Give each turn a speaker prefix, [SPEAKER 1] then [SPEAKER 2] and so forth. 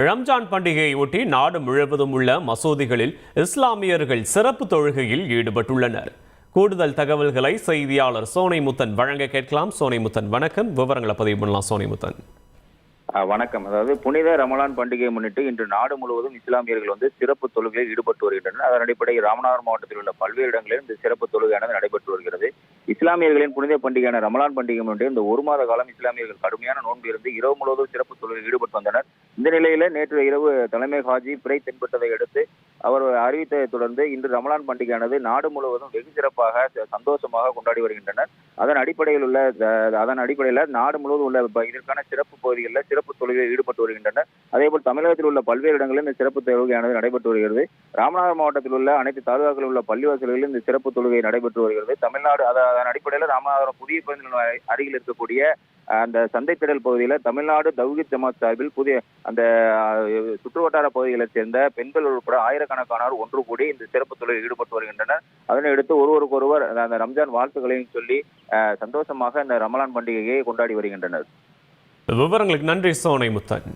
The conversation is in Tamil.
[SPEAKER 1] ரம்ஜான் பண்டிகையை ஒட்டி நாடு முழுவதும் உள்ள மசூதிகளில் இஸ்லாமியர்கள் சிறப்பு தொழுகையில் ஈடுபட்டுள்ளனர். கூடுதல் தகவல்களை செய்தியாளர் சோனைமுத்தன் வழங்க கேட்கலாம். சோனைமுத்தன், வணக்கம். விவரங்களை பதிவு பண்ணலாம். சோனைமுத்தன்,
[SPEAKER 2] வணக்கம். அதாவது புனித ரமலான் பண்டிகையை முன்னிட்டு இன்று நாடு முழுவதும் இஸ்லாமியர்கள் சிறப்பு தொழுகையில் ஈடுபட்டு வருகின்றனர். அதன் அடிப்படையில் ராமநாதபுரம் மாவட்டத்தில் உள்ள பல்வேறு இடங்களில் இந்த சிறப்பு தொழுகையானது நடைபெற்று வருகிறது. இஸ்லாமியர்களின் புனித பண்டிகையான ரமலான் பண்டிகை முன்னிட்டு இந்த ஒரு மாத காலம் இஸ்லாமியர்கள் கடுமையான நோன்பு இருந்து இரவு முழுவதும் சிறப்பு தொழுகையில் ஈடுபட்டு வந்தனர். இந்த நிலையில நேற்று இரவு தலைமை ஹாஜி பிறை தென்பட்டதை அடுத்து அவர் அறிவித்ததை தொடர்ந்து இன்று ரமலான் பண்டிகையானது நாடு முழுவதும் வெகு சிறப்பாக சந்தோஷமாக கொண்டாடி வருகின்றனர். அதன் அடிப்படையில் நாடு முழுவதும் உள்ள இதற்கான சிறப்பு பகுதிகளில் சிறப்பு தொழுகையில் ஈடுபட்டு வருகின்றனர். அதேபோல் தமிழகத்தில் உள்ள பல்வேறு இடங்களில் இந்த சிறப்பு தொழுகையானது நடைபெற்று வருகிறது. ராமநாதபுரம் மாவட்டத்தில் உள்ள அனைத்து தாலுகாக்களில் உள்ள பள்ளிவாசல்களில் இந்த சிறப்பு தொழுகை நடைபெற்று வருகிறது. தமிழ்நாடு அதன் அடிப்படையில் ராமநாதபுரம் புதிய பேருந்து அருகில் இருக்கக்கூடிய அந்த சந்தைத்திடல் பகுதியில் தமிழ்நாடு தௌஹீத் ஜமாத் சார்பில் புதிய அந்த சுற்றுவட்டார பகுதிகளைச் சேர்ந்த பெண்கள் உட்பட ஆயிரக்கணக்கானோர் ஒன்று கூடி இந்த சிறப்பு தொழிலில் ஈடுபட்டு வருகின்றனர். அதனை அடுத்து ஒருவருக்கொருவர் அந்த ரம்ஜான் வாழ்த்துக்களையும் சொல்லி சந்தோஷமாக இந்த ரமலான் பண்டிகையை கொண்டாடி வருகின்றனர்.
[SPEAKER 1] விவரங்களுக்கு நன்றி சோனைமுத்தன்.